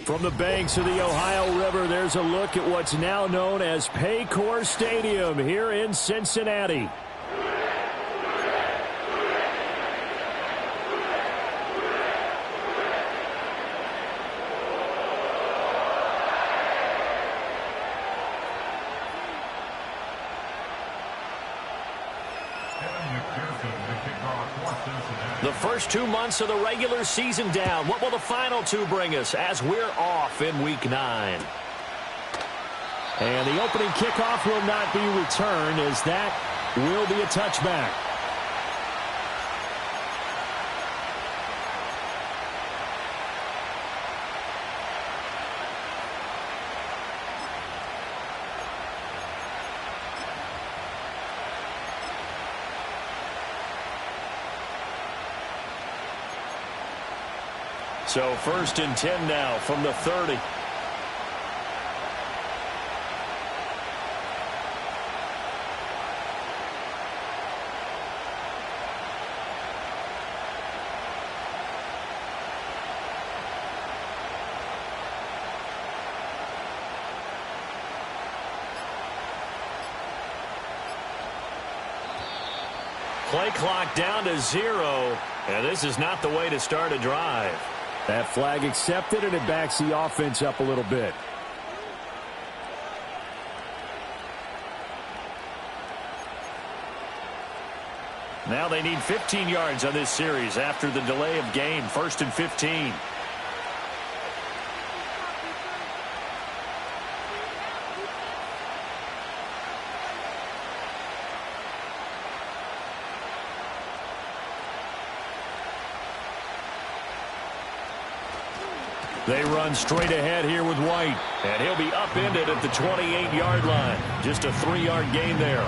From the banks of the Ohio River, there's a look at what's now known as Paycor Stadium here in Cincinnati. Kevin McPherson, the kickoff. The first 2 months of the regular season down. What will the final 2 bring us as we're off in Week 9? And the opening kickoff will not be returned, as that will be a touchback. So 1st and 10 now from the 30. Play clock down to 0, and this is not the way to start a drive. That flag accepted, and it backs the offense up a little bit. Now they need 15 yards on this series after the delay of game. 1st and 15. They run straight ahead here with White, and he'll be upended at the 28-yard line. Just a 3-yard gain there.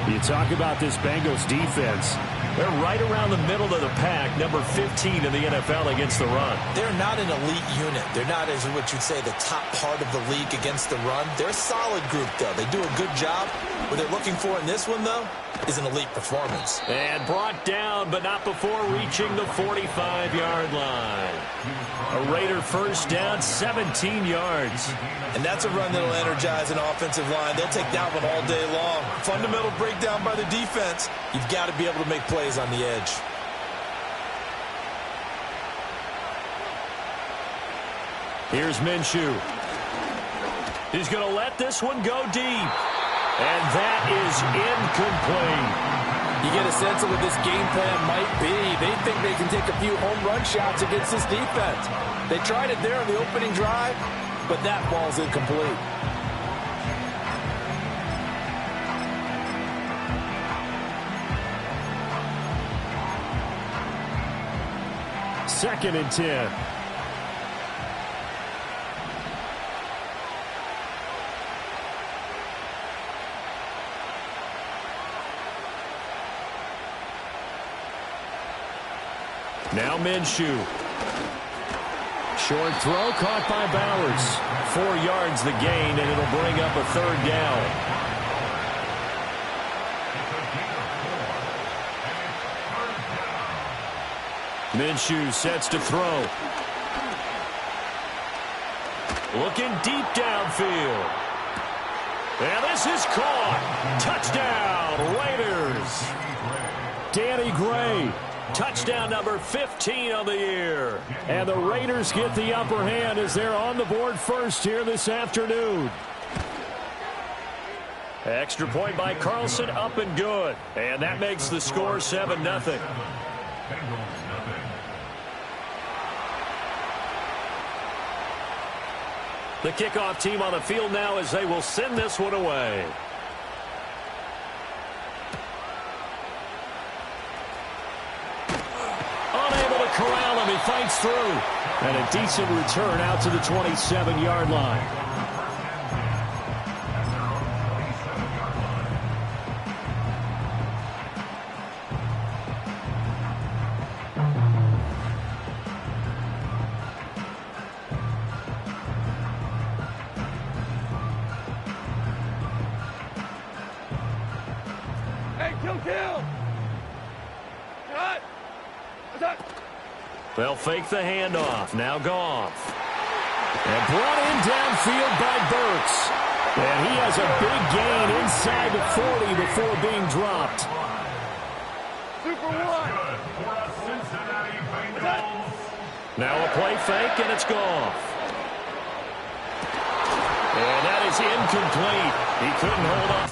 You talk about this Bengals defense. They're right around the middle of the pack, number 15 in the NFL against the run. They're not an elite unit. They're not, as what you'd say, the top part of the league against the run. They're a solid group, though. They do a good job. What they're looking for in this one, though, is an elite performance. And brought down, but not before reaching the 45-yard line. A Raider first down, 17 yards. And that's a run that'll energize an offensive line. They'll take that one all day long. Fundamental breakdown by the defense. You've got to be able to make plays on the edge. Here's Minshew. He's going to let this one go deep. And that is incomplete. You get a sense of what this game plan might be. They think they can take a few home run shots against this defense. They tried it there on the opening drive, but that ball's incomplete. Second and 10. Now Minshew. Short throw caught by Bowers. 4 yards the gain, and it'll bring up a 3rd down. Minshew sets to throw. Looking deep downfield. And this is caught. Touchdown, Raiders. Danny Gray. Touchdown number 15 of the year. And the Raiders get the upper hand as they're on the board first here this afternoon. Extra point by Carlson, up and good. And that makes the score 7-0. The kickoff team on the field now as they will send this one away. Corral him, he fights through. And a decent return out to the 27-yard line. Hey, kill! Cut! Attack! They'll fake the handoff. Now Goff. And brought in downfield by Burks. And he has a big gain inside the 40 before being dropped. Super one. Now a play fake, and it's Goff. And that is incomplete. He couldn't hold on.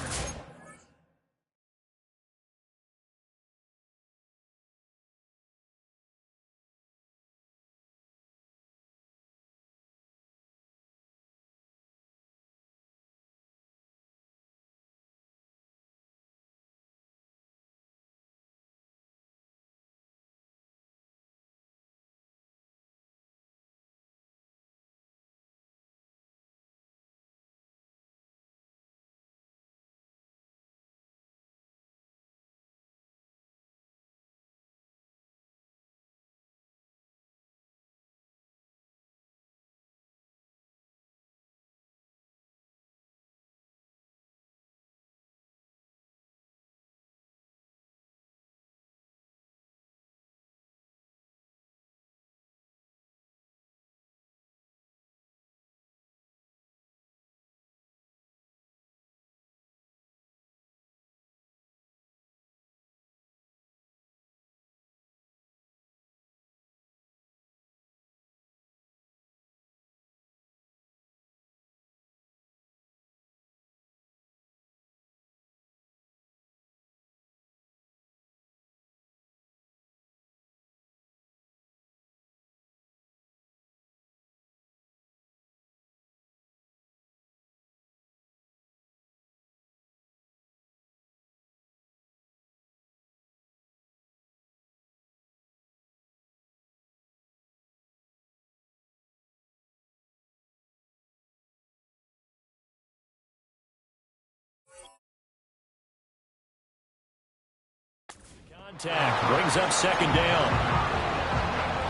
Contact brings up second down.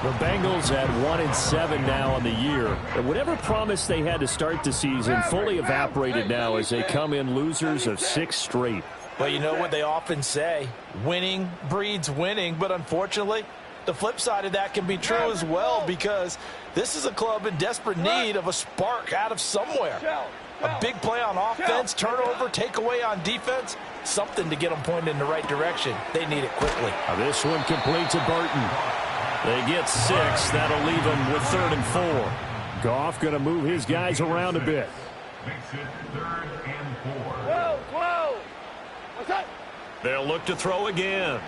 The Bengals at 1-7 now on the year. And whatever promise they had to start the season fully evaporated now as they come in losers of 6 straight. Well, you know what they often say, winning breeds winning, but unfortunately, the flip side of that can be true as well, because this is a club in desperate need of a spark out of somewhere. A big play on offense, turnover, takeaway on defense, something to get them pointed in the right direction. They need it quickly. Now this one complete to Burton. They get 6. That'll leave them with 3rd and 4. Goff going to move his guys around a bit. Makes it 3rd and 4. 12. What's that? They'll look to throw again.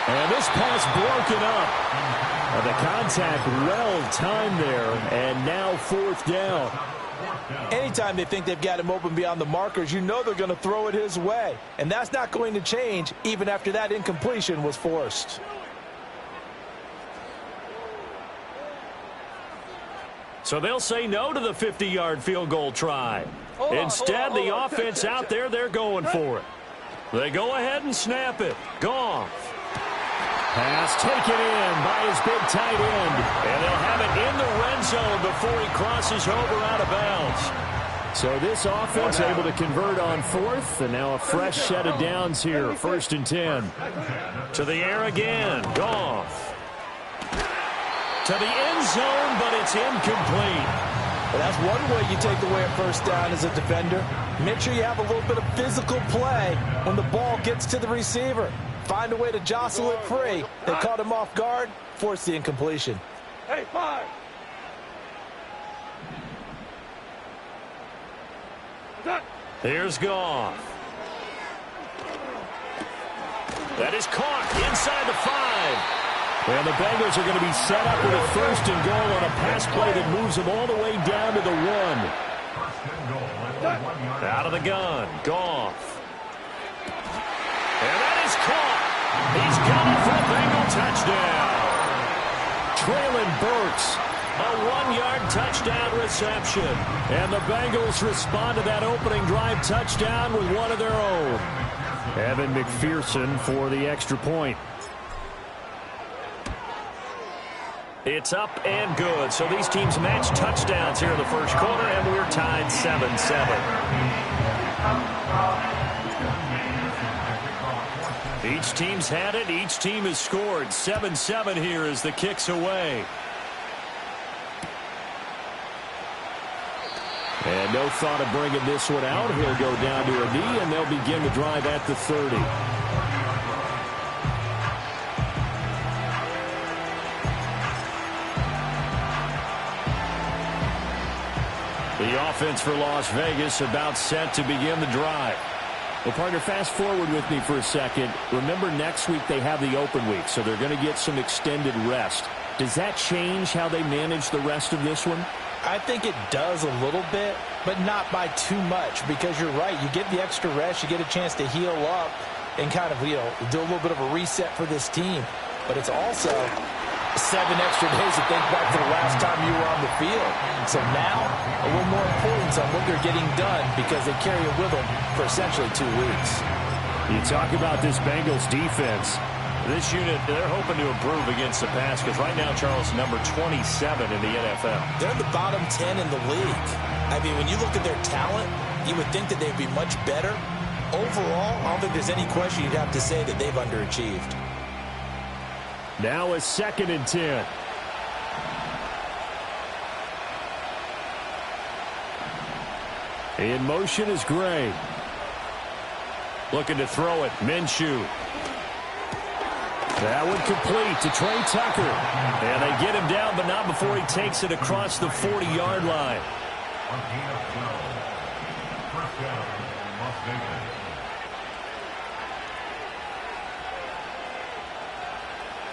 And this pass broken up. The contact well timed there, and now 4th down. Anytime they think they've got him open beyond the markers, you know they're going to throw it his way. And that's not going to change even after that incompletion was forced. So they'll say no to the 50-yard field goal try. Instead, the offense out there, they're going for it. They go ahead and snap it. Goff. Pass taken in by his big tight end. And they'll have it in the red zone before he crosses over out of bounds. So this offense able to convert on 4th, and now a fresh set of downs here. 1st and 10. To the air again. Goff. To the end zone, but it's incomplete. Well, that's one way you take away a first down as a defender. Make sure you have a little bit of physical play when the ball gets to the receiver. Find a way to jostle it free. They caught him off guard, forced the incompletion. Hey, 5. Here's Goff. That is caught inside the 5. And the Bengals are going to be set up with a 1st and goal on a pass play that moves them all the way down to the 1. Out of the gun, Goff. And that is caught. He's got it for a Bengal touchdown. Traylon Burks, a 1-yard touchdown reception. And the Bengals respond to that opening drive touchdown with one of their own. Evan McPherson for the extra point. It's up and good. So these teams match touchdowns here in the first quarter, and we're tied 7-7. Each team's had it. Each team has scored. 7-7 here as the kick's away. And no thought of bringing this one out. He'll go down to a knee, and they'll begin the drive at the 30. The offense for Las Vegas about set to begin the drive. Well, partner, fast forward with me for a second. Remember, next week they have the open week, so they're going to get some extended rest. Does that change how they manage the rest of this one? I think it does a little bit, but not by too much, because you're right. You get the extra rest, you get a chance to heal up and kind of, do a little bit of a reset for this team. But it's also 7 extra days to think back to the last time you were on the field. So now, a little more importance on what they're getting done, because they carry it with them for essentially 2 weeks. You talk about this Bengals defense. This unit, they're hoping to improve against the pass, because right now, Charles, number 27 in the NFL. They're in the bottom 10 in the league. I mean, when you look at their talent, you would think that they'd be much better. Overall, I don't think there's any question you'd have to say that they've underachieved. Now a 2nd and 10. In motion is Gray. Looking to throw it. Minshew. That one complete to Trey Tucker. And they get him down, but not before he takes it across the 40-yard line.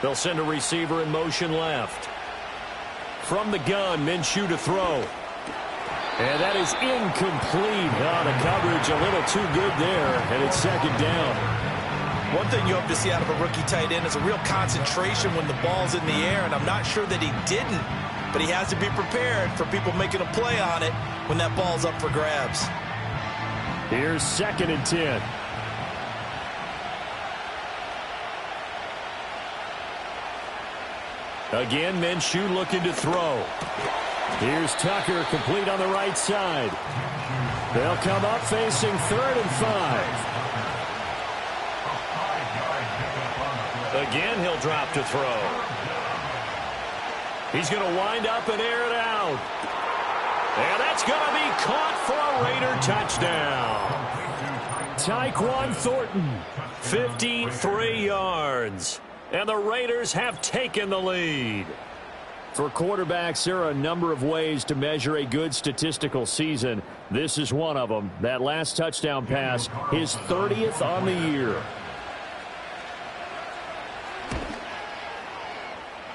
They'll send a receiver in motion left. From the gun, Minshew to throw. And that is incomplete. The coverage a little too good there, and it's 2nd down. One thing you hope to see out of a rookie tight end is a real concentration when the ball's in the air, and I'm not sure that he didn't, but he has to be prepared for people making a play on it when that ball's up for grabs. Here's 2nd and 10. Again, Minshew looking to throw. Here's Tucker, complete on the right side. They'll come up facing 3rd and 5. Again, he'll drop to throw. He's going to wind up and air it out. And that's going to be caught for a Raider touchdown. Tyquan Thornton, 53 yards. And the Raiders have taken the lead. For quarterbacks, there are a number of ways to measure a good statistical season. This is one of them. That last touchdown pass, his 30th on the year.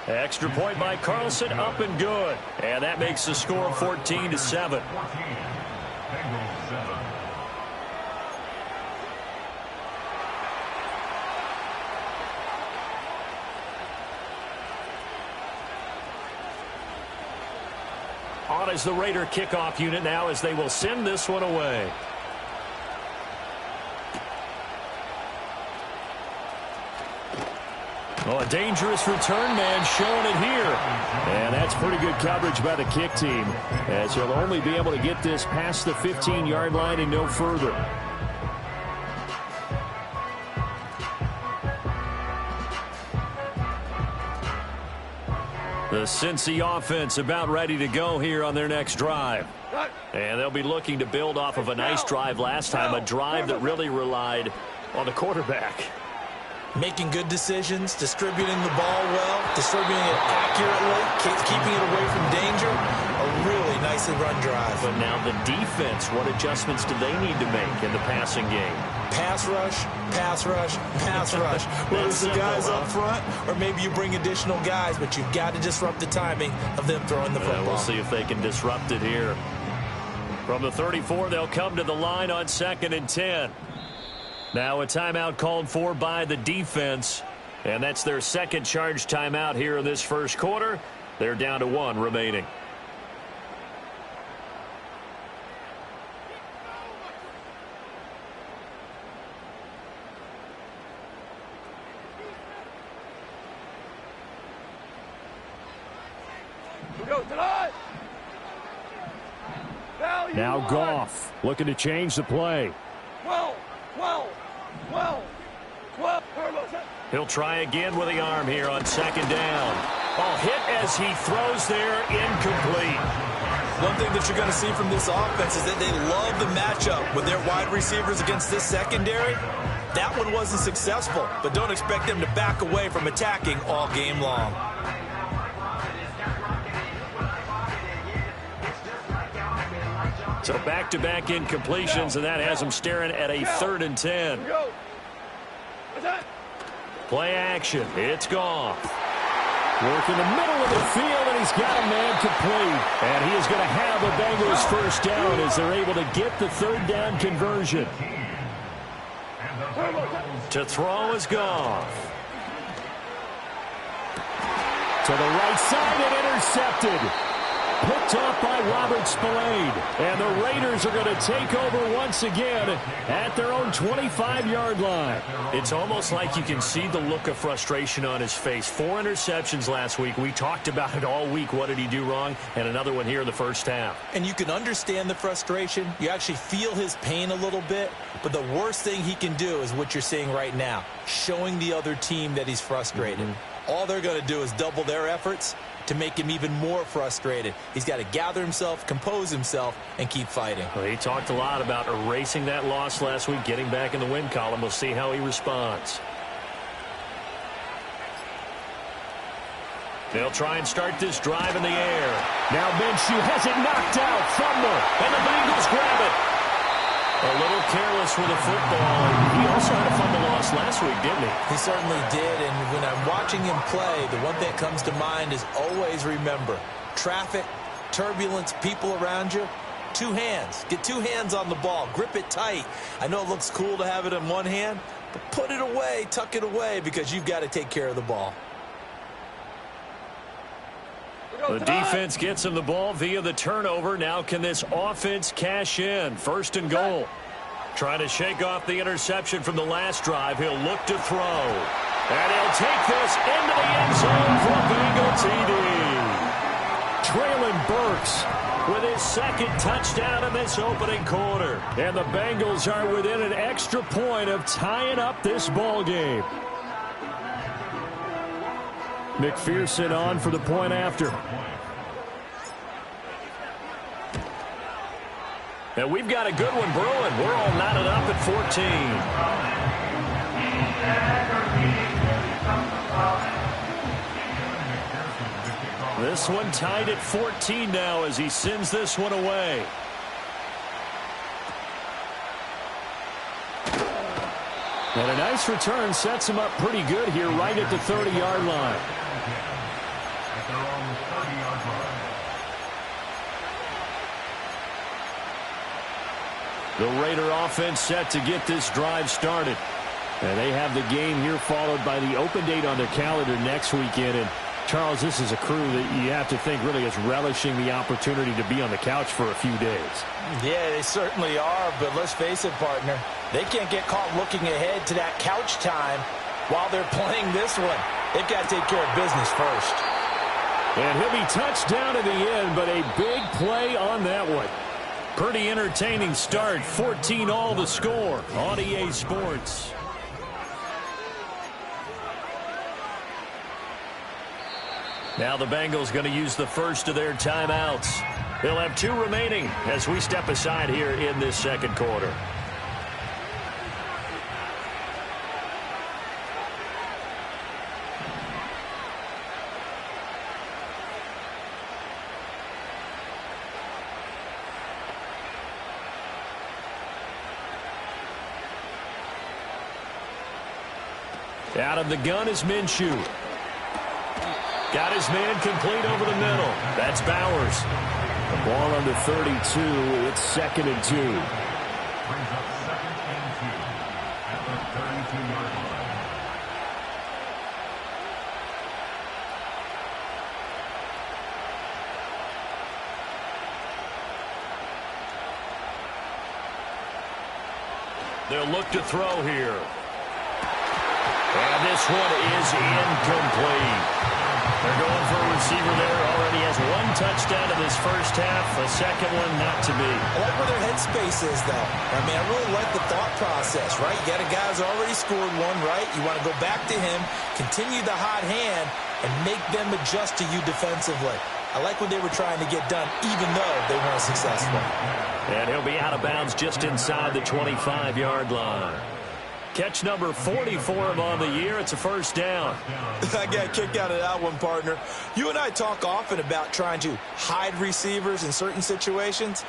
Extra point by Carlson, up and good. And that makes the score 14-7. On is the Raider kickoff unit now as they will send this one away. Oh, a dangerous return man showing it here. And that's pretty good coverage by the kick team, as he'll only be able to get this past the 15-yard line and no further. The Cincy offense about ready to go here on their next drive. And they'll be looking to build off of a nice drive last time, a drive that really relied on the quarterback. Making good decisions, distributing the ball well, distributing it accurately, keeping it away from danger. A really nicely run drive. But now the defense, what adjustments do they need to make in the passing game? Pass rush, pass rush, pass rush. Whether it's the guys up front or maybe you bring additional guys, but you've got to disrupt the timing of them throwing the football. We'll see if they can disrupt it here. From the 34, they'll come to the line on 2nd and 10. Now a timeout called for by the defense, and that's their second charge timeout here in this first quarter. They're down to 1 remaining. Now Goff looking to change the play. He'll try again with the arm here on 2nd down. Oh, hit as he throws there, incomplete. One thing that you're going to see from this offense is that they love the matchup with their wide receivers against this secondary. That one wasn't successful, but don't expect them to back away from attacking all game long. So back-to-back incompletions, and that has him staring at a 3rd and 10. Play action. It's Goff. Work in the middle of the field, and he's got a man complete. And he is going to have the Bengals first down as they're able to get the 3rd down conversion. To throw is Goff. To the right side and intercepted. Picked off by Robert Spillane. And the Raiders are going to take over once again at their own 25-yard line. It's almost like you can see the look of frustration on his face. 4 interceptions last week. We talked about it all week. What did he do wrong? And another one here in the first half. And you can understand the frustration. You actually feel his pain a little bit. But the worst thing he can do is what you're seeing right now, showing the other team that he's frustrated. All they're going to do is double their efforts to make him even more frustrated. He's got to gather himself, compose himself, and keep fighting. Well, he talked a lot about erasing that loss last week, getting back in the win column. We'll see how he responds. They'll try and start this drive in the air. Now Minshew has it knocked out. Fumble, and the Bengals grab it. A little careless with the football. He also had a fumble loss last week, didn't he? He certainly did, and when I'm watching him play, the one thing that comes to mind is always remember, traffic, turbulence, people around you, 2 hands. Get 2 hands on the ball. Grip it tight. I know it looks cool to have it in one hand, but put it away, tuck it away, because you've got to take care of the ball. The defense gets him the ball via the turnover. Now can this offense cash in? 1st and goal. Trying to shake off the interception from the last drive. He'll look to throw. And he'll take this into the end zone for a Bengal TD. Traylon Burks with his second touchdown in this opening quarter. And the Bengals are within an extra point of tying up this ball game. McPherson on for the point after. And we've got a good one brewing. We're all knotted up at 14. This one tied at 14 now as he sends this one away. And a nice return sets him up pretty good here right at the 30-yard line. The Raider offense set to get this drive started. And they have the game here followed by the open date on their calendar next weekend. And Charles, this is a crew that you have to think really is relishing the opportunity to be on the couch for a few days. Yeah, they certainly are, but let's face it, partner. They can't get caught looking ahead to that couch time while they're playing this one. They've got to take care of business first. And he'll be touched down in the end, but a big play on that one. Pretty entertaining start. 14-all the score on EA Sports. Now the Bengals going to use the first of their timeouts. They'll have 2 remaining as we step aside here in this second quarter. Out of the gun is Minshew. Got his man complete over the middle. That's Bowers. The ball under 32. It's 2nd and 2. Brings up 2nd and 2 at the 32-yard line. They'll look to throw here. And this one is incomplete. They're going for a receiver there. Already has 1 touchdown in this first half. The second one not to be. I like where their headspace is, though. I mean, I really like the thought process, right? You got a guy who's already scored one, right? You want to go back to him, continue the hot hand, and make them adjust to you defensively. I like what they were trying to get done, even though they weren't successful. And he'll be out of bounds just inside the 25-yard line. Catch number 44 of on the year. It's a first down. I got a kick out of that one, partner. You and I talk often about trying to hide receivers in certain situations,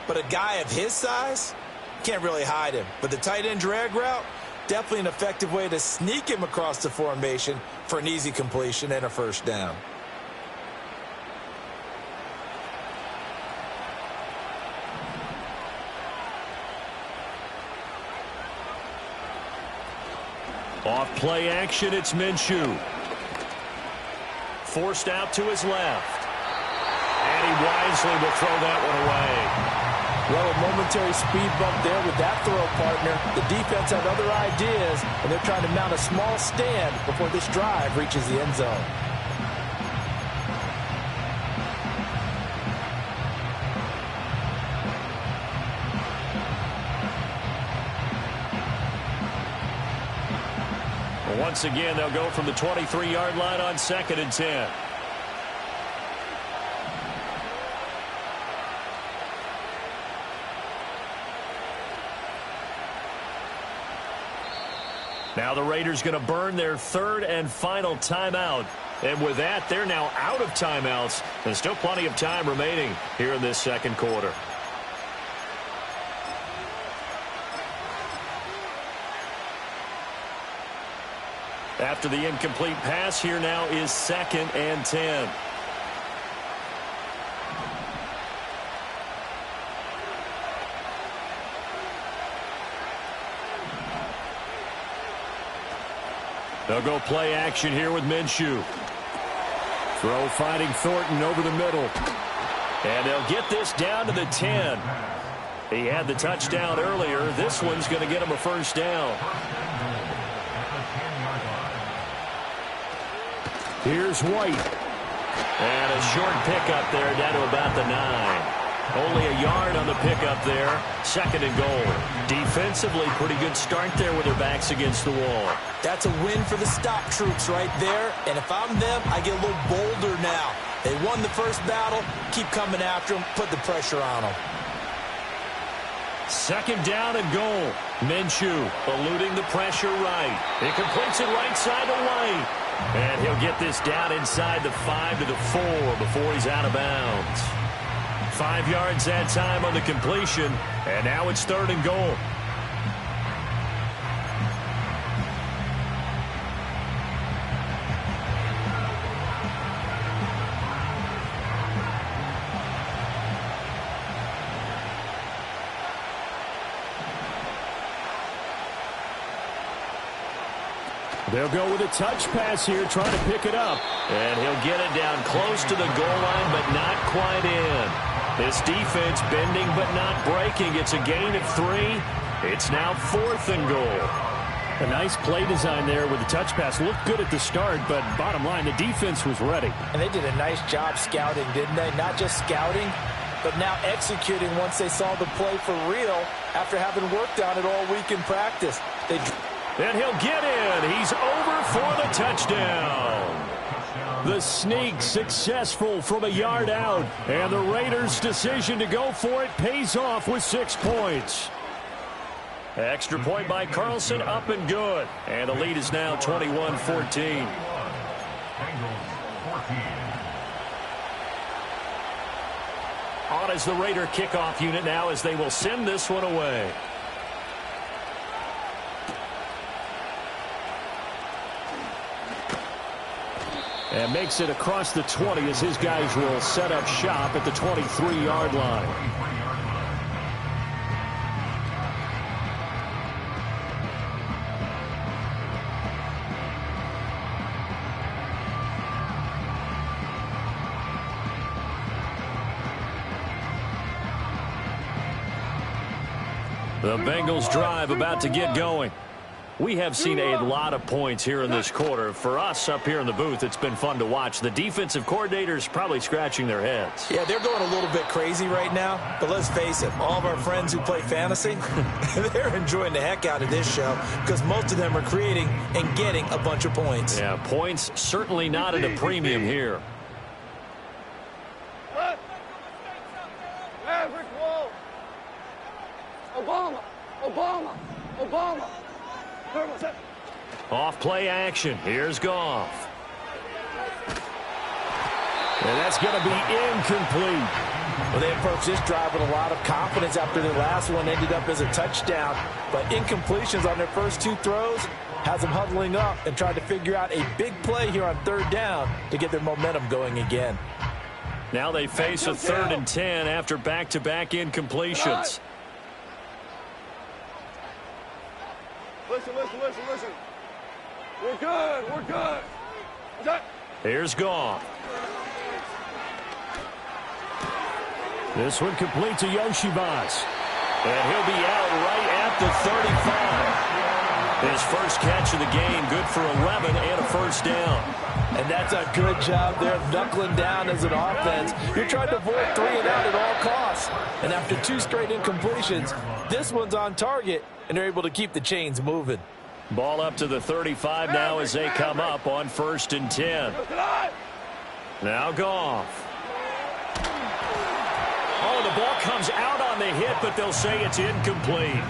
but a guy of his size can't really hide him. But the tight end drag route, definitely an effective way to sneak him across the formation for an easy completion and a first down. Off play action, it's Minshew. Forced out to his left. And he wisely will throw that one away. Well, a momentary speed bump there with that throw, partner. The defense had other ideas, and they're trying to mount a small stand before this drive reaches the end zone. Once again, they'll go from the 23-yard line on 2nd and 10. Now the Raiders going to burn their 3rd and final timeout. And with that, they're now out of timeouts. There's still plenty of time remaining here in this second quarter. After the incomplete pass, here now is 2nd and 10. They'll go play action here with Minshew. Throw finding Thornton over the middle. And they'll get this down to the 10. He had the touchdown earlier. This one's going to get him a first down. Here's White. And a short pickup there down to about the 9. Only a yard on the pickup there. 2nd and goal. Defensively, pretty good start there with their backs against the wall. That's a win for the stop troops right there. And if I'm them, I get a little bolder now. They won the first battle. Keep coming after them. Put the pressure on them. 2nd down and goal. Minshew eluding the pressure right. He completes it right side to White. And he'll get this down inside the 5 to the 4 before he's out of bounds. 5 yards that time on the completion. And now it's 3rd and goal. They'll go with a touch pass here, trying to pick it up. And he'll get it down close to the goal line, but not quite in. This defense bending but not breaking. It's a gain of 3. It's now 4th and goal. A nice play design there with the touch pass. Looked good at the start, but bottom line, the defense was ready. And they did a nice job scouting, didn't they? Not just scouting, but now executing once they saw the play for real after having worked on it all week in practice. And he'll get in. He's over for the touchdown. The sneak successful from a yard out. And the Raiders' decision to go for it pays off with 6 points. Extra point by Carlson, up and good. And the lead is now 21-14. On is the Raider kickoff unit now as they will send this one away. And makes it across the 20 as his guys will set up shop at the 23-yard line. The Bengals drive about to get going. We have seen a lot of points here in this quarter. For us up here in the booth, it's been fun to watch. The defensive coordinators probably scratching their heads. Yeah, they're going a little bit crazy right now. But let's face it, all of our friends who play fantasy, they're enjoying the heck out of this show because most of them are creating and getting a bunch of points. Yeah, points certainly not at a premium here. Maverick Wall. Obama. Off play action. Here's Goff. And that's going to be incomplete. Well, they approached this drive with a lot of confidence after their last one ended up as a touchdown. But incompletions on their first 2 throws has them huddling up and trying to figure out a big play here on 3rd down to get their momentum going again. Now they face a 3rd and 10 after back-to-back incompletions. Listen. We're good. Here's Goff. This one completes a Yoshibas. And he'll be out right at the 35. His first catch of the game, good for 11 and a first down. And that's a good job there of knuckling down as an offense. You're trying to avoid 3 and out at all costs. And after 2 straight incompletions, this one's on target, and they're able to keep the chains moving. Ball up to the 35 now as they come up on 1st and 10. Now Goff. Oh, the ball comes out on the hit, but they'll say it's incomplete.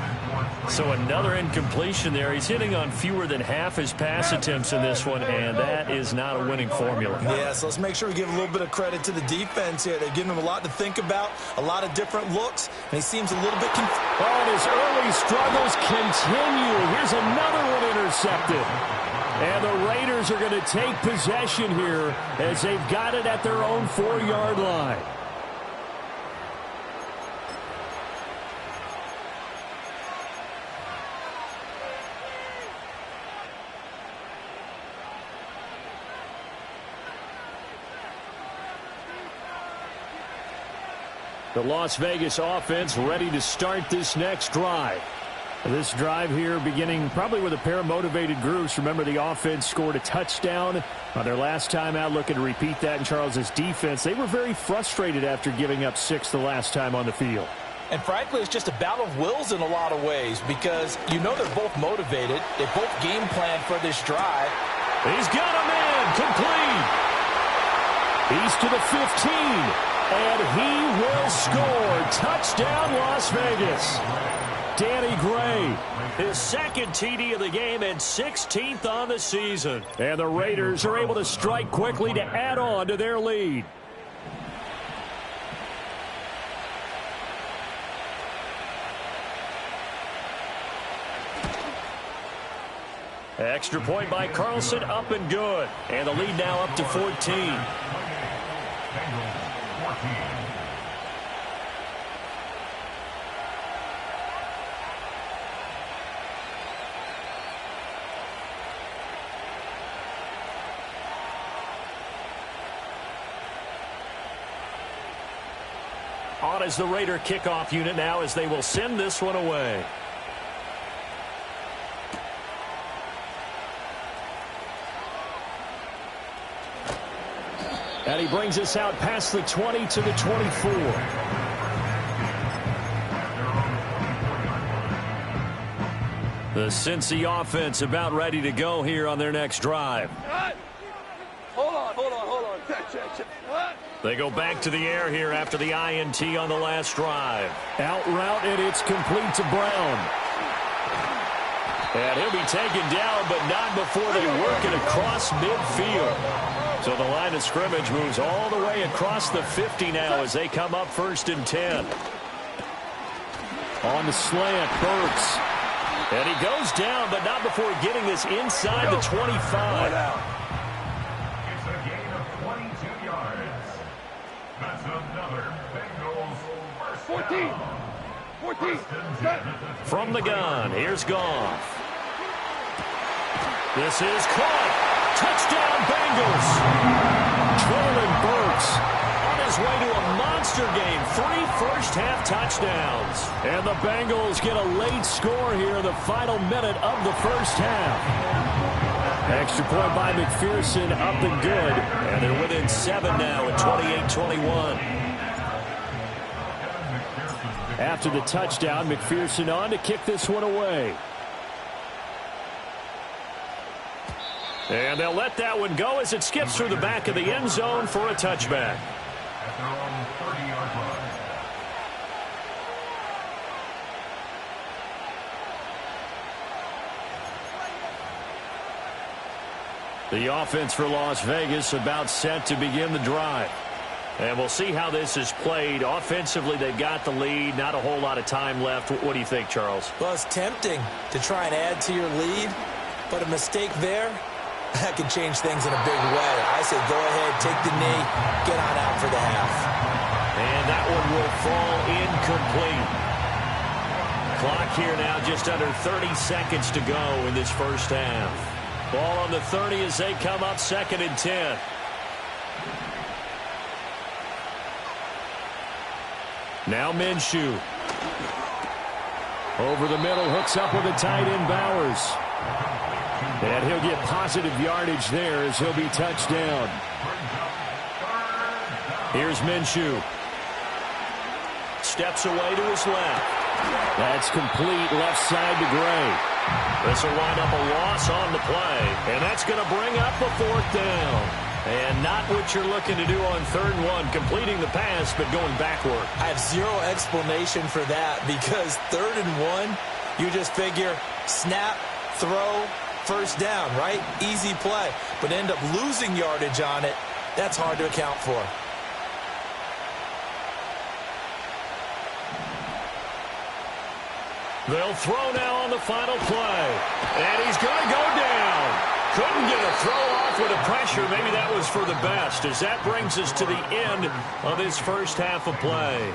So another incompletion there. He's hitting on fewer than half his pass attempts in this one, and that is not a winning formula. Yeah, so let's make sure we give a little bit of credit to the defense here. They're giving him a lot to think about, a lot of different looks, and he seems a little bit confused. Oh, and his early struggles continue. Here's another one intercepted. And the Raiders are going to take possession here as they've got it at their own 4-yard line. The Las Vegas offense ready to start this next drive. This drive here beginning probably with a pair of motivated groups. Remember, the offense scored a touchdown on their last time out, looking to repeat that in Charles's defense. They were very frustrated after giving up 6 the last time on the field. And frankly, it's just a battle of wills in a lot of ways because you know they're both motivated. They both game plan for this drive. He's got a man complete. He's to the 15, and he will score. Touchdown, Las Vegas. Danny Gray, his second TD of the game and 16th on the season. And the Raiders are able to strike quickly to add on to their lead. Extra point by Carlson, up and good. And the lead now up to 14. On as the Raider kickoff unit now as they will send this one away. And he brings us out past the 20 to the 24. The Cincy offense about ready to go here on their next drive. Hold on. Check. They go back to the air here after the INT on the last drive. Out route, and it's complete to Brown. And he'll be taken down, but not before they work it across midfield. So the line of scrimmage moves all the way across the 50 now as they come up 1st and 10. On the slant, Burks. And he goes down, but not before getting this inside the 25. It's a gain of 22 yards. That's another Bengals first down. 14. From the gun, here's Goff. This is caught. Touchdown, Bengals. Treylon Burks on his way to a monster game. 3 first-half touchdowns. And the Bengals get a late score here in the final minute of the first half. Extra point by McPherson, up and good. And they're within 7 now at 28-21. After the touchdown, McPherson on to kick this one away. And they'll let that one go as it skips through the back of the end zone for a touchback. At their own 30-yard line. The offense for Las Vegas about set to begin the drive. And we'll see how this is played. Offensively, they've got the lead. Not a whole lot of time left. What do you think, Charles? Well, it's tempting to try and add to your lead, but a mistake there, that could change things in a big way. I say go ahead, take the knee, get on out for the half. And that one will fall incomplete. Clock here now just under 30 seconds to go in this first half. Ball on the 30 as they come up 2nd and 10. Now Minshew. Over the middle, hooks up with a tight end, Bowers. And he'll get positive yardage there as he'll be touched down. Here's Minshew. Steps away to his left. That's complete left side to Gray. This will wind up a loss on the play. And that's going to bring up a 4th down. And not what you're looking to do on 3rd and 1, completing the pass, but going backward. I have zero explanation for that because 3rd and 1, you just figure snap, throw, first down, right? Easy play. But end up losing yardage on it. That's hard to account for. They'll throw now on the final play. And he's going to go down. Couldn't get a throw off with a pressure. Maybe that was for the best, as that brings us to the end of this first half of play.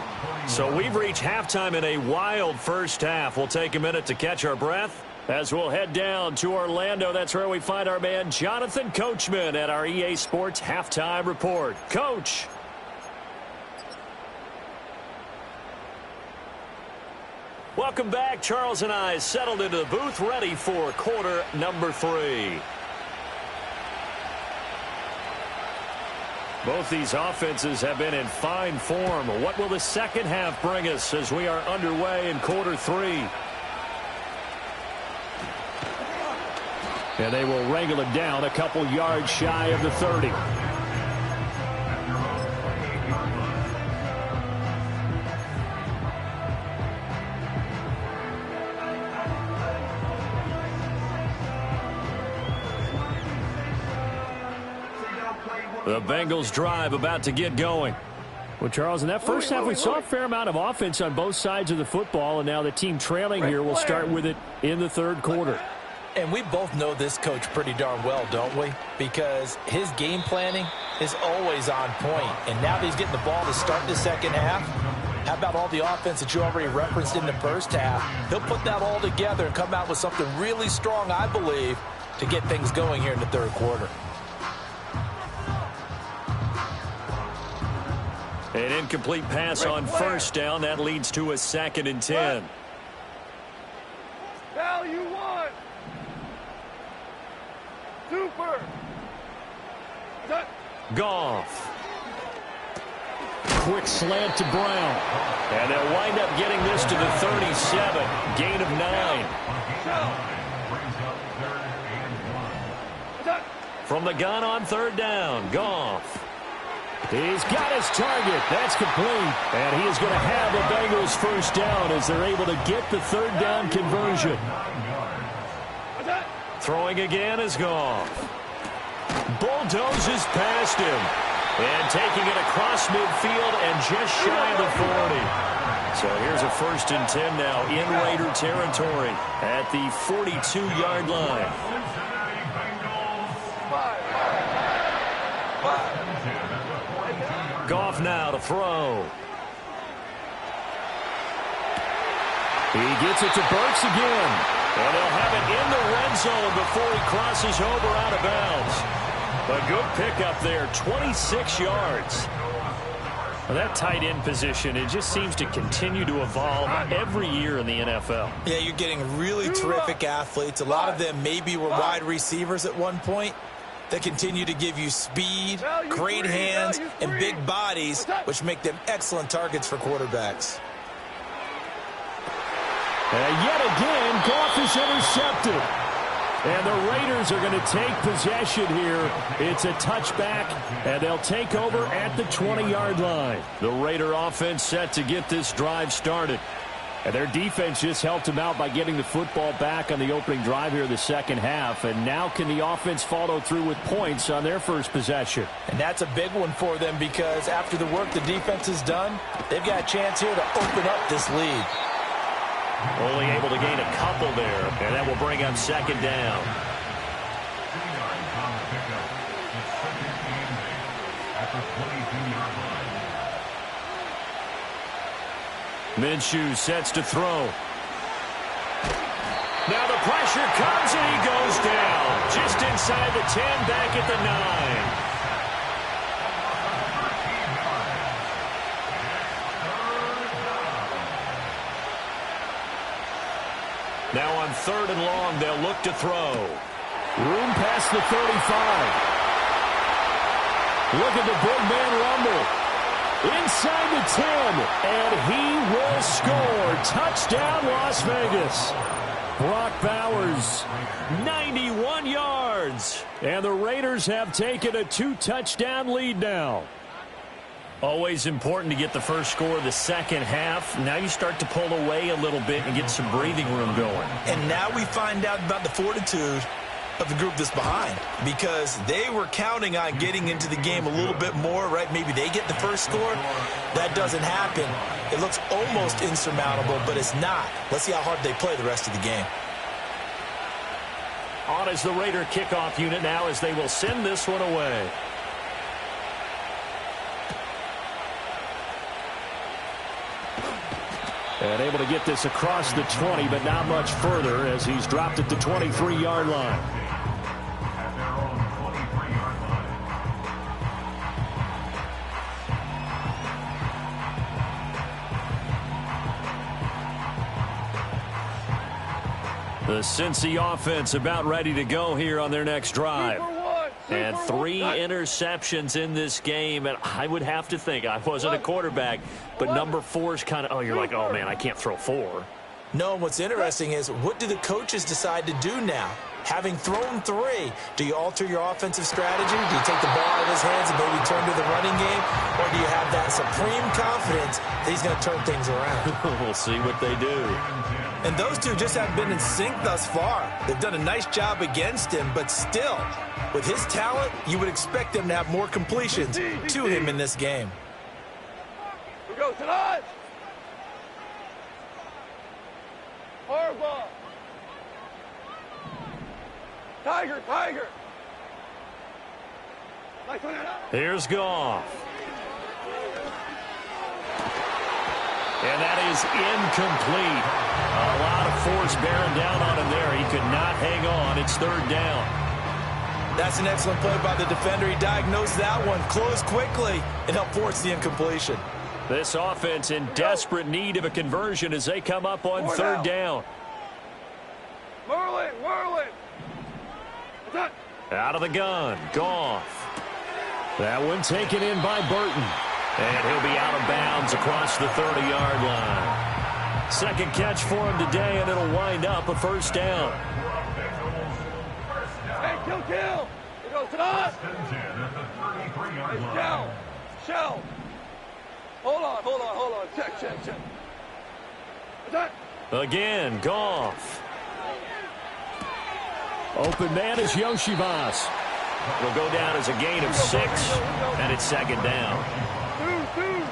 So we've reached halftime in a wild first half. We'll take a minute to catch our breath as we'll head down to Orlando. That's where we find our man Jonathan Coachman at our EA Sports Halftime Report. Coach. Welcome back. Charles and I settled into the booth, ready for quarter number 3. Both these offenses have been in fine form. What will the second half bring us as we are underway in quarter 3? And they will wrangle it down a couple yards shy of the 30. The Bengals drive about to get going. Well, Charles, in that first half, we saw a fair amount of offense on both sides of the football, and now the team trailing here will start with it in the third quarter. And we both know this coach pretty darn well, don't we? Because his game planning is always on point. And now that he's getting the ball to start the second half, how about all the offense that you already referenced in the first half? He'll put that all together and come out with something really strong, I believe, to get things going here in the third quarter. An incomplete pass on first down. That leads to a 2nd and 10. Value 1. Super. Goff. Quick slant to Brown. And they'll wind up getting this to the 37. Gain of 9. From the gun on third down, Goff. He's got his target. That's complete. And he is going to have the Bengals first down as they're able to get the third down conversion. Throwing again is Goff. Bulldozes past him. And taking it across midfield and just shy of the 40. So here's a 1st and 10 now in Raider territory at the 42-yard line. Goff now to throw. He gets it to Burks again. And they'll have it in the red zone before he crosses over out of bounds. A good pickup there, 26 yards. Well, that tight end position, it just seems to continue to evolve every year in the NFL. Yeah, you're getting really terrific athletes. A lot of them maybe were wide receivers at one point. They continue to give you speed, great hands, and big bodies, which make them excellent targets for quarterbacks. And yet again, Goff is intercepted. And the Raiders are going to take possession here. It's a touchback, and they'll take over at the 20-yard line. The Raider offense set to get this drive started. And their defense just helped them out by getting the football back on the opening drive here in the second half. And now can the offense follow through with points on their first possession? And that's a big one for them because after the work the defense has done, they've got a chance here to open up this lead. Only able to gain a couple there, and that will bring up 2nd down. Minshew sets to throw. Now the pressure comes, and he goes down. Just inside the 10, back at the 9. Now on 3rd and long, they'll look to throw. Room past the 35. Look at the big man rumble. Inside the 10, and he will score. Touchdown, Las Vegas. Brock Bowers, 91 yards. And the Raiders have taken a 2-touchdown lead now. Always important to get the first score of the second half. Now you start to pull away a little bit and get some breathing room going. And now we find out about the fortitude of the group that's behind because they were counting on getting into the game a little bit more, right? Maybe they get the first score. That doesn't happen. It looks almost insurmountable, but it's not. Let's see how hard they play the rest of the game. On is the Raider kickoff unit now as they will send this one away. And able to get this across the 20, but not much further as he's dropped at the 23-yard line. The Cincy offense about ready to go here on their next drive. And 3 interceptions in this game. And I would have to think, I wasn't a quarterback, but number 4 is kind of, you're like, oh, man, I can't throw 4. No, what's interesting is what do the coaches decide to do now? Having thrown 3, do you alter your offensive strategy? Do you take the ball out of his hands and maybe turn to the running game? Or do you have that supreme confidence that he's going to turn things around? We'll see what they do. And those two just haven't been in sync thus far. They've done a nice job against him, but still, with his talent, you would expect them to have more completions to him in this game. We go tonight. Harbaugh. Tiger, Tiger. Here's Goff. And that is incomplete. A lot of force bearing down on him there. He could not hang on. It's 3rd down. That's an excellent play by the defender. He diagnosed that one, closed quickly, and helped force the incompletion. This offense in desperate need of a conversion as they come up on 3rd down. Merlin. Out of the gun, Goff. That one taken in by Burton. And he'll be out of bounds across the 30-yard line. Second catch for him today, and it'll wind up a 1st down. Hey, kill. It goes to us. Shell. Hold on. Check. Again, Goff. Open man is Yoshivas. Will go down as a gain of 6, and it's 2nd down. Two.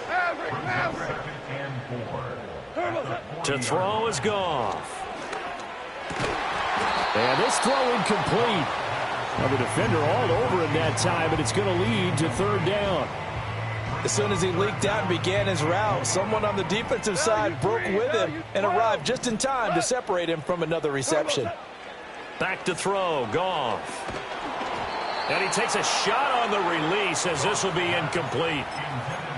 Maverick. To throw is Goff. And this throw incomplete. Well, the defender all over him that time, but it's going to lead to 3rd down. As soon as he leaked out and began his route, someone on the defensive side broke with him and arrived just in time to separate him from another reception. Back to throw, Goff. And he takes a shot on the release as this will be incomplete.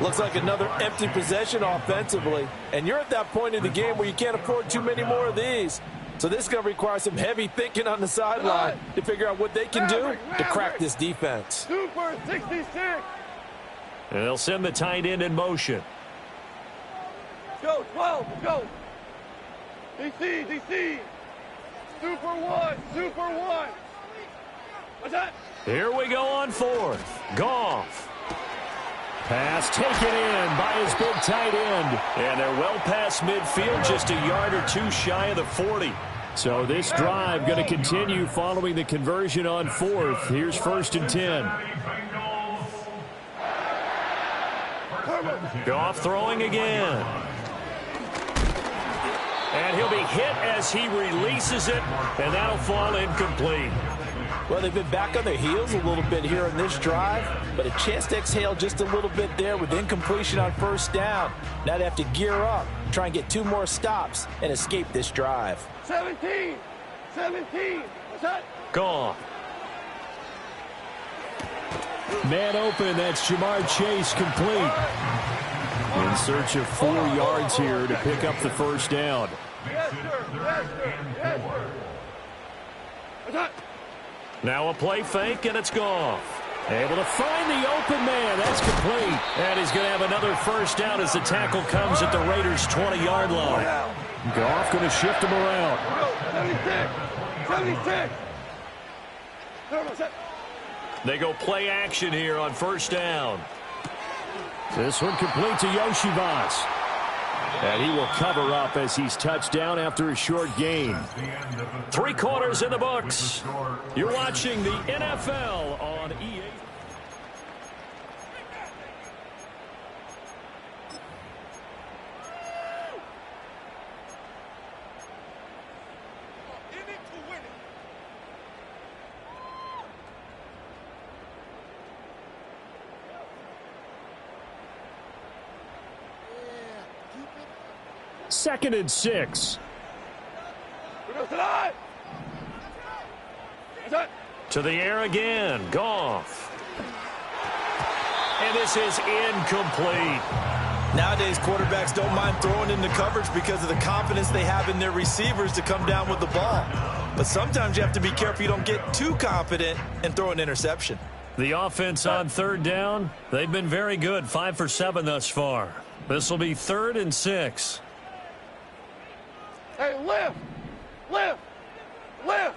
Looks like another empty possession offensively. And you're at that point in the game where you can't afford too many more of these. So this is going to require some heavy thinking on the sideline to figure out what they can do to crack this defense. Super 66. And they'll send the tight end in motion. Go, 12, go. DC. Super 1. What's that? Here we go on 4th. Goff. Pass taken in by his big tight end. And they're well past midfield, just a yard or 2 shy of the 40. So this drive going to continue following the conversion on 4th. Here's 1st and 10. Goff throwing again. And he'll be hit as he releases it, and that'll fall incomplete. Well, they've been back on their heels a little bit here in this drive, but a chance to exhale just a little bit there with incompletion on 1st down. Now they have to gear up, try and get 2 more stops, and escape this drive. 17. What's that? Goff. Man open, that's Jamar Chase complete. In search of 4 yards here to pick up the 1st down. Yes, sir. What's that? Now a play fake, and it's Goff. Able to find the open man. That's complete. And he's going to have another 1st down as the tackle comes at the Raiders' 20-yard line. Goff going to shift him around. 76. They go play action here on 1st down. This one complete to Yoshivas. And he will cover up as he's touched down after a short gain. 3 quarters in the books. You're watching the NFL on EA. Second and 6. To the air again, Goff. And this is incomplete. Nowadays, quarterbacks don't mind throwing into coverage because of the confidence they have in their receivers to come down with the ball. But sometimes you have to be careful you don't get too confident and throw an interception. The offense on third down, they've been very good, 5 for 7 thus far. This will be 3rd and 6. Hey, lift! Lift! Lift!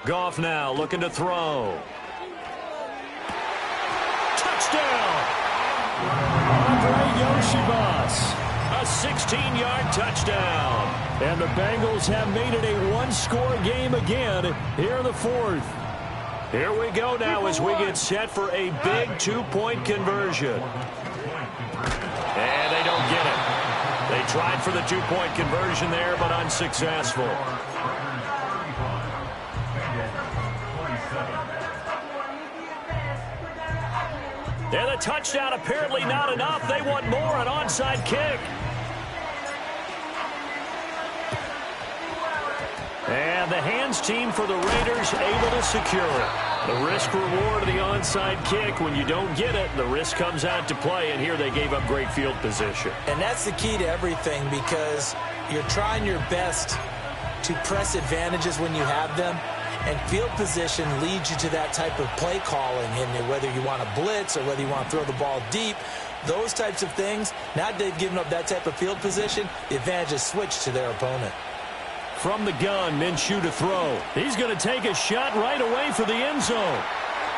Goff now looking to throw. Touchdown! Andre Yoshibas, a 16-yard touchdown. And the Bengals have made it a one-score game again here in the 4th. Here we go now as we get set for a big 2-point conversion. And they don't get it. They tried for the 2-point conversion there, but unsuccessful. And the touchdown apparently not enough. They want more, an onside kick. And the hands team for the Raiders able to secure it. The risk-reward of the onside kick, when you don't get it, the risk comes out to play, and here they gave up great field position. And that's the key to everything, because you're trying your best to press advantages when you have them, and field position leads you to that type of play calling, and whether you want to blitz or whether you want to throw the ball deep, those types of things. Now that they've given up that type of field position, the advantage is switched to their opponent. From the gun, Minshew to throw. He's going to take a shot right away for the end zone.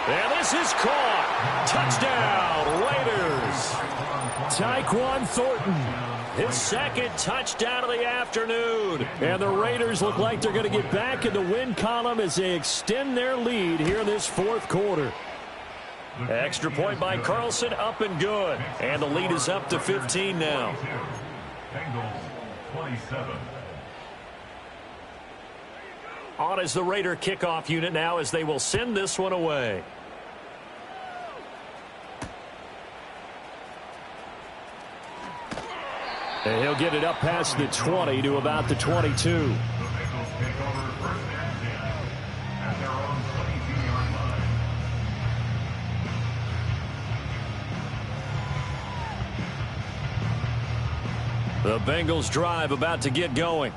And this is caught. Touchdown, Raiders. Tyquan Thornton, his second touchdown of the afternoon. And the Raiders look like they're going to get back in the win column as they extend their lead here in this 4th quarter. Extra point by Carlson, up and good. And the lead is up to 15 now. Bengals 27. On is the Raider kickoff unit now as they will send this one away. And he'll get it up past the 20 to about the 22. The Bengals take over 1st and 10 at their own 22-yard line. The Bengals drive about to get going.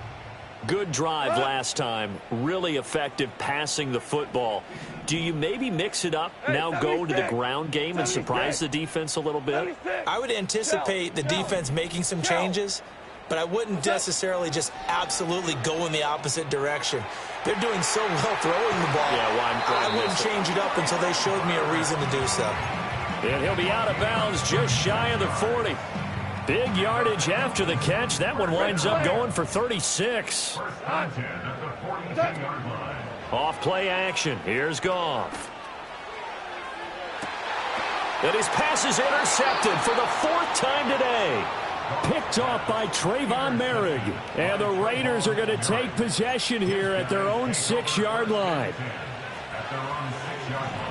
Good drive last time. Really effective passing the football. Do you maybe mix it up, now go to the ground game and surprise the defense a little bit? I would anticipate the defense making some changes, but I wouldn't necessarily just absolutely go in the opposite direction. They're doing so well throwing the ball. Yeah, I wouldn't change it up until they showed me a reason to do so. And he'll be out of bounds just shy of the 40. Big yardage after the catch. That one winds up going for 36. 1st and 10 at the 42-yard line. Off play action. Here's Goff. And his pass is intercepted for the 4th time today. Picked off by Trayvon Merrick. And the Raiders are going to take possession here at their own 6-yard line. At their own 6-yard line.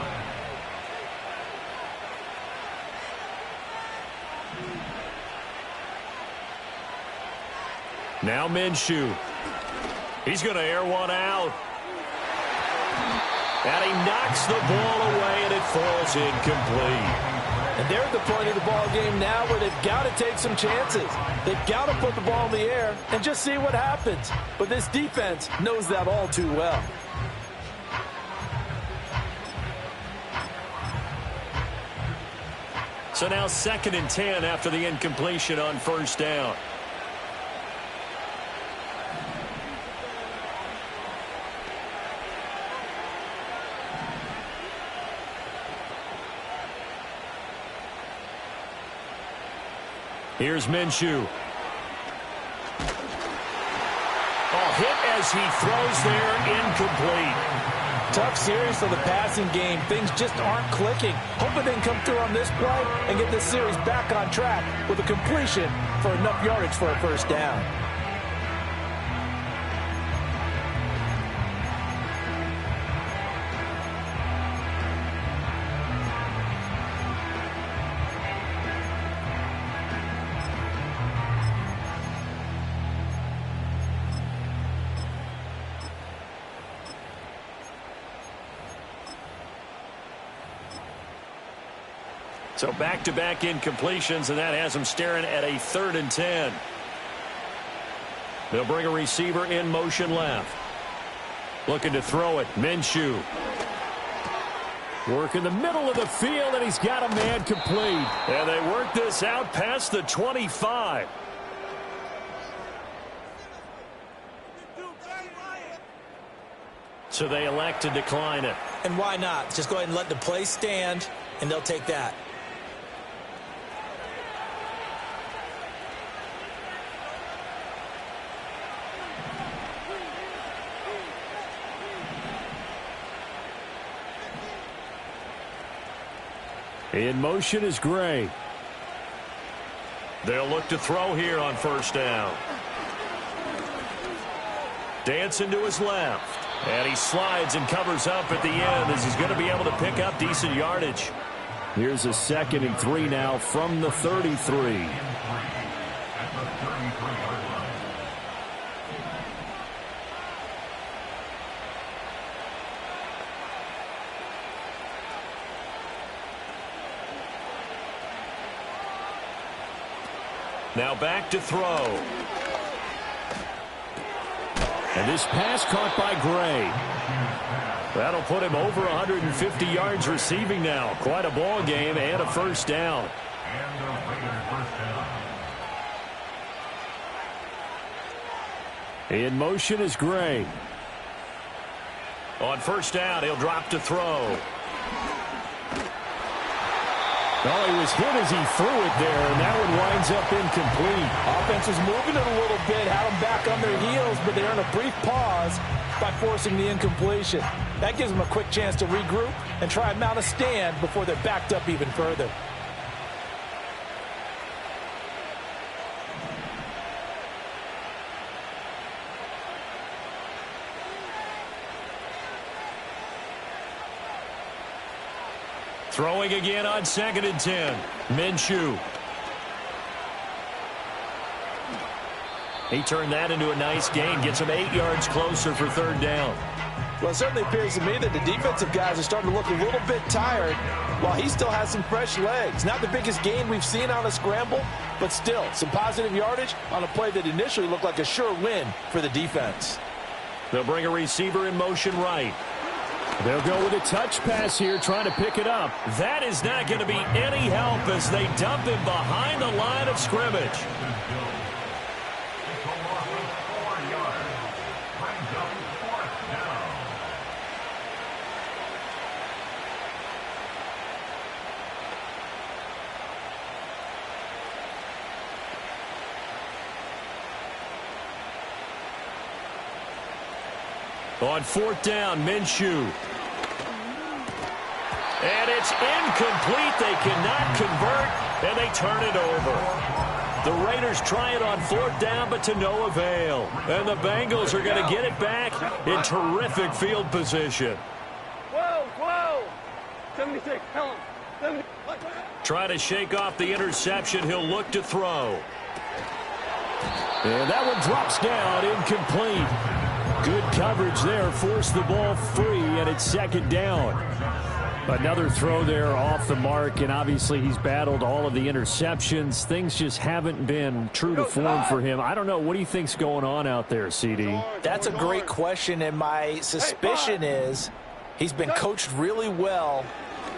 Now Minshew. He's going to air one out. And he knocks the ball away, and it falls incomplete. And they're at the point of the ball game now where they've got to take some chances. They've got to put the ball in the air and just see what happens. But this defense knows that all too well. So now 2nd and 10 after the incompletion on 1st down. Here's Minshew. Hit as he throws there, incomplete. Tough series for the passing game. Things just aren't clicking. Hoping they can come through on this play and get this series back on track with a completion for enough yardage for a 1st down. So back-to-back incompletions, and that has them staring at a 3rd and 10. They'll bring a receiver in motion left. Looking to throw it. Minshew. Work in the middle of the field, and he's got a man complete. And they work this out past the 25. So they elect to decline it. And why not? Just go ahead and let the play stand, and they'll take that. In motion is Gray. They'll look to throw here on 1st down. Dancing to his left. And he slides and covers up at the end as he's going to be able to pick up decent yardage. Here's a 2nd and 3 now from the 33. Now back to throw. And this pass caught by Gray. That'll put him over 150 yards receiving now. Quite a ball game and a 1st down. In motion is Gray. On 1st down, he'll drop to throw. Oh, he was hit as he threw it there, and that one winds up incomplete. Offense was moving it a little bit, had them back on their heels, but they earned a brief pause by forcing the incompletion. That gives them a quick chance to regroup and try and mount a stand before they're backed up even further. Throwing again on 2nd and 10. Minshew. He turned that into a nice gain. Gets him 8 yards closer for 3rd down. Well, it certainly appears to me that the defensive guys are starting to look a little bit tired while he still has some fresh legs. Not the biggest gain we've seen on a scramble, but still some positive yardage on a play that initially looked like a sure win for the defense. They'll bring a receiver in motion right. They'll go with a touch pass here, trying to pick it up. That is not going to be any help as they dump him behind the line of scrimmage. On 4th down, Minshew. And it's incomplete. They cannot convert, and they turn it over. The Raiders try it on 4th down, but to no avail. And the Bengals are going to get it back in terrific field position. 12, 76, Helen, 70. Try to shake off the interception. He'll look to throw. And that one drops down, incomplete. Good coverage there, forced the ball free, and it's 2nd down. Another throw there off the mark, and obviously he's battled all of the interceptions. Things just haven't been true to form for him. I don't know. What do you think's going on out there, CD? That's a great question, and my suspicion is he's been coached really well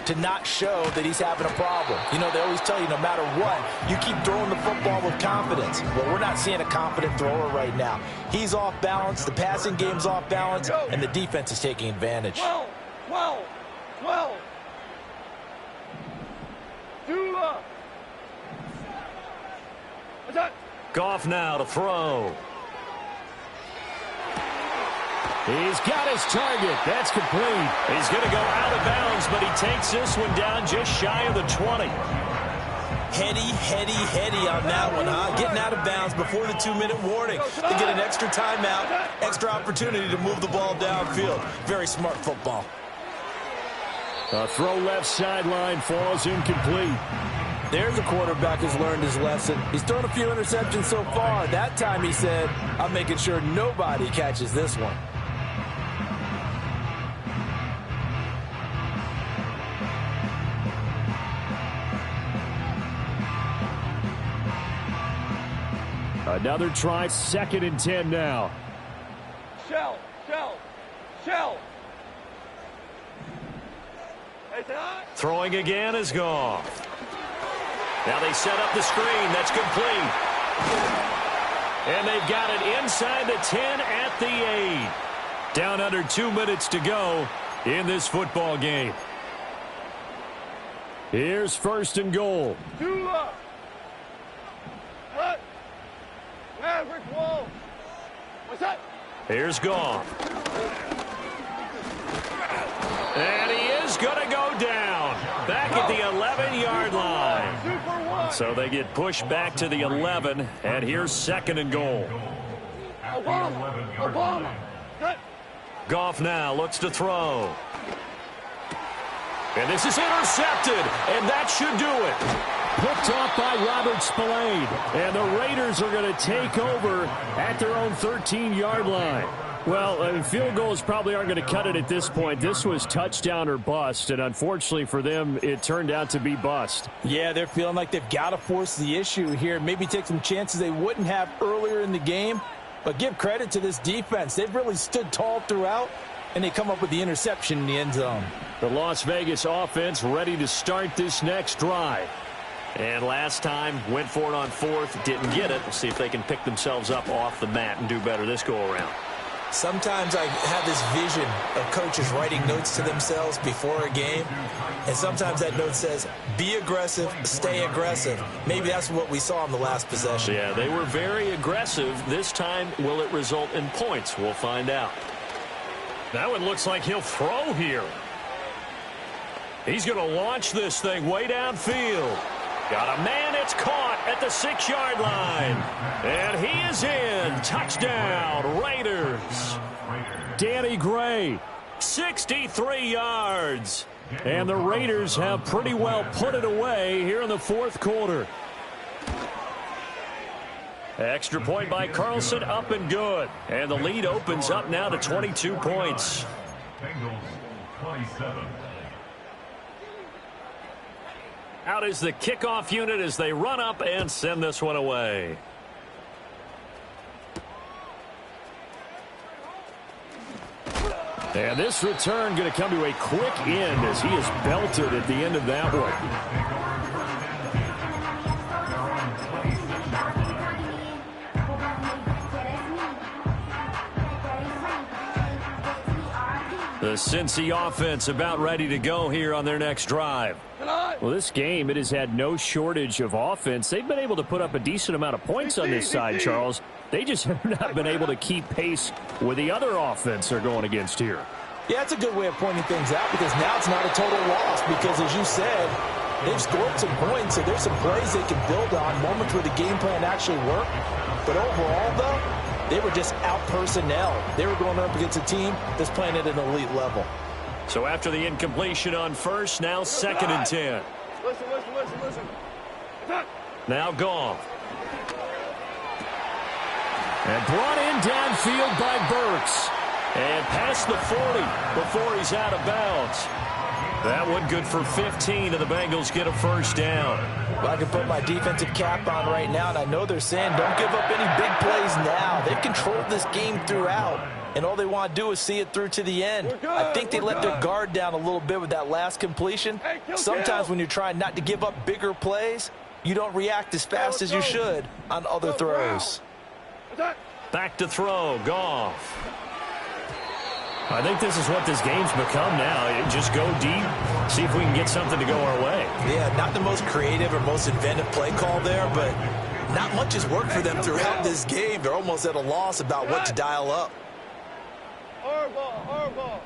to not show that he's having a problem. You know, they always tell you no matter what, you keep throwing the football with confidence. Well, we're not seeing a confident thrower right now. He's off balance, the passing game's off balance, and the defense is taking advantage. 12. Goff now to throw. He's got his target. That's complete. He's going to go out of bounds, but he takes this one down just shy of the 20. Heady on that one, huh? Getting out of bounds before the 2-minute warning to get an extra timeout, extra opportunity to move the ball downfield. Very smart football. A throw left sideline falls incomplete. There's a quarterback who's learned his lesson. He's thrown a few interceptions so far. That time he said, I'm making sure nobody catches this one. Another try, 2nd and 10 now. Shell. Throwing again is gone. Now they set up the screen. That's complete. And they've got it inside the 10 at the 8. Down under 2 minutes to go in this football game. Here's 1st and goal. Cut. Maverick wall. What's that? Here's Goff. And he is going to go down. Back at the 11-yard line. So they get pushed back to the 11. And here's 2nd and goal. Obama. Cut. Goff now looks to throw. And this is intercepted. And that should do it. Picked off by Robert Spillane. And the Raiders are going to take over at their own 13-yard line. Well, field goals probably aren't going to cut it at this point. This was touchdown or bust, and unfortunately for them, it turned out to be bust. Yeah, they're feeling like they've got to force the issue here. Maybe take some chances they wouldn't have earlier in the game. But give credit to this defense. They've really stood tall throughout, and they come up with the interception in the end zone. The Las Vegas offense ready to start this next drive. And last time, went for it on 4th, didn't get it. We'll see if they can pick themselves up off the mat and do better this go-around. Sometimes I have this vision of coaches writing notes to themselves before a game, and sometimes that note says, be aggressive, stay aggressive. Maybe that's what we saw in the last possession. Yeah, they were very aggressive. This time, will it result in points? We'll find out. That one looks like he'll throw here. He's going to launch this thing way downfield. Got a man, it's caught at the 6-yard line. And he is in. Touchdown, Raiders. Danny Gray. 63 yards. And the Raiders have pretty well put it away here in the 4th quarter. Extra point by Carlson, up and good. And the lead opens up now to 22 points. Bengals 27. Out is the kickoff unit as they run up and send this one away. And this return going to come to a quick end as he is belted at the end of that one. The Cincy offense about ready to go here on their next drive. Well, this game, it has had no shortage of offense. They've been able to put up a decent amount of points on this side, Charles. They just have not been able to keep pace with the other offense they're going against here. Yeah, it's a good way of pointing things out because now it's not a total loss because, as you said, they've scored some points, so there's some plays they can build on, moments where the game plan actually worked. But overall, though, they were just out personnel. They were going up against a team that's playing at an elite level. So after the incompletion on 1st, now 2nd and 10. Listen. Now Goff. And brought in downfield by Burks. And past the 40 before he's out of bounds. That one good for 15, and the Bengals get a 1st down. Well, I can put my defensive cap on right now, and I know they're saying don't give up any big plays now. They've controlled this game throughout, and all they want to do is see it through to the end. I think they let their guard down a little bit with that last completion. Sometimes when you're trying not to give up bigger plays, you don't react as fast as you should on other throws. Back to throw, Goff. I think this is what this game's become now. Just go deep, see if we can get something to go our way. Yeah, not the most creative or most inventive play call there, but not much has worked for them throughout this game. They're almost at a loss about what to dial up. Hardball.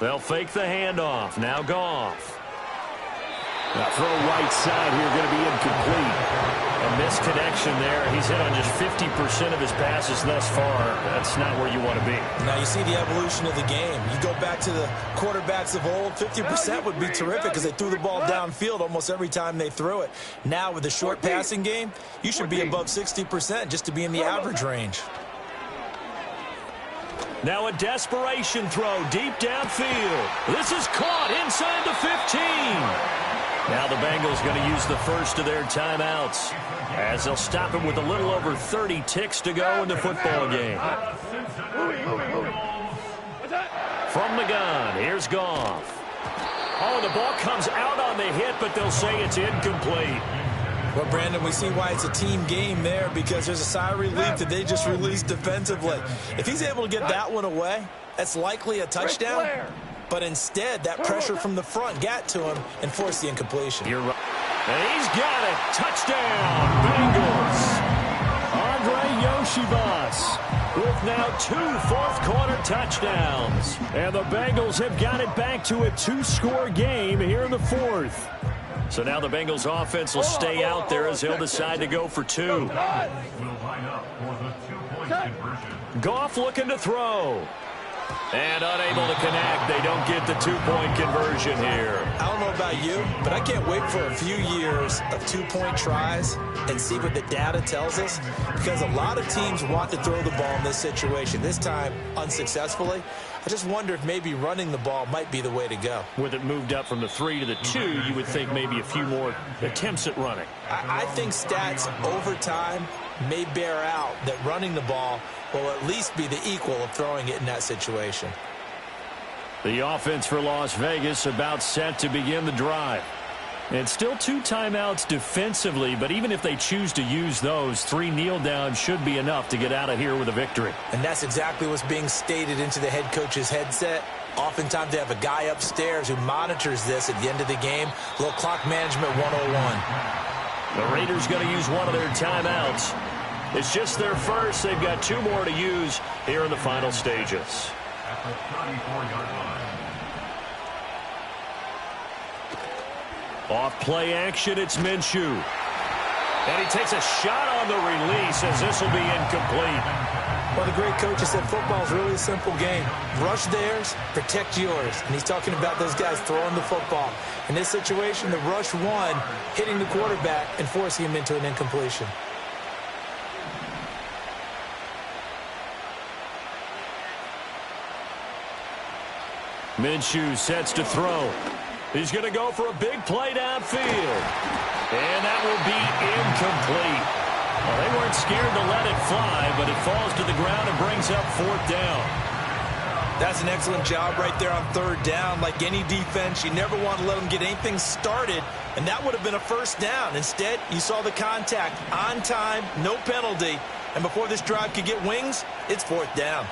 They'll fake the handoff. Now Goff. Now throw right side here, going to be incomplete. A misconnection there. He's hit on just 50% of his passes thus far. That's not where you want to be. Now you see the evolution of the game. You go back to the quarterbacks of old, 50% would be terrific because they threw the ball downfield almost every time they threw it. Now with the short passing game, you should be above 60% just to be in the average range. Now a desperation throw deep downfield. This is caught inside the 15. Now the Bengals going to use the first of their timeouts as they'll stop him with a little over 30 ticks to go in the football game. From the gun, here's Goff. Oh, the ball comes out on the hit, but they'll say it's incomplete. Well, Brandon, we see why it's a team game there, because there's a sigh of relief that they just released defensively. If he's able to get that one away, that's likely a touchdown. But instead, that pressure from the front got to him and forced the incompletion. You're right. And he's got it. Touchdown, Bengals. Andre Yoshibas with now 2 fourth-quarter touchdowns. And the Bengals have got it back to a 2-score game here in the fourth. So now the Bengals offense will stay out there as he'll decide to go for 2. Goff looking to throw. And unable to connect. They don't get the 2-point conversion here. I don't know about you, but I can't wait for a few years of 2-point tries and see what the data tells us, because a lot of teams want to throw the ball in this situation. This time, unsuccessfully. I just wonder if maybe running the ball might be the way to go. With it moved up from the 3 to the 2, you would think maybe a few more attempts at running. I think stats over time may bear out that running the ball will at least be the equal of throwing it in that situation. The offense for Las Vegas about set to begin the drive. And still 2 timeouts defensively, but even if they choose to use those, 3 kneel downs should be enough to get out of here with a victory. And that's exactly what's being stated into the head coach's headset. Oftentimes they have a guy upstairs who monitors this at the end of the game. A little clock management 101. The Raiders going to use one of their timeouts. It's just their first. They've got 2 more to use here in the final stages. At the 34-yard line. Off play action, it's Minshew. And he takes a shot on the release as this will be incomplete. Well, the great coach has said football is really a simple game. Rush theirs, protect yours. And he's talking about those guys throwing the football. In this situation, the rush one, hitting the quarterback and forcing him into an incompletion. Minshew sets to throw. He's going to go for a big play downfield. And that will be incomplete. Well, they weren't scared to let it fly, but it falls to the ground and brings up 4th down. That's an excellent job right there on 3rd down. Like any defense, you never want to let them get anything started, and that would have been a 1st down. Instead, you saw the contact on time, no penalty, and before this drive could get wings, it's 4th down.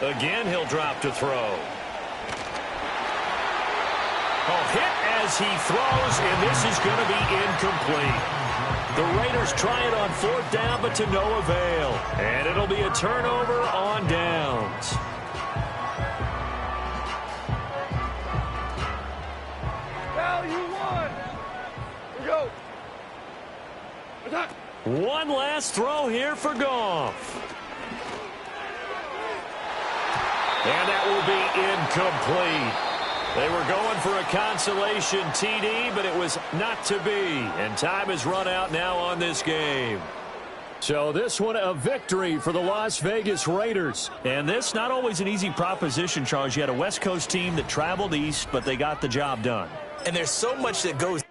Again, he'll drop to throw. Oh, hit as he throws, and this is going to be incomplete. The Raiders try it on 4th down, but to no avail. And it'll be a turnover on downs. Value 1. Here we go. Attack. One last throw here for Goff. And that will be incomplete. They were going for a consolation TD, but it was not to be. And time has run out now on this game. So this one a victory for the Las Vegas Raiders. And this not always an easy proposition, Charles. You had a West Coast team that traveled east, but they got the job done. And there's so much that goes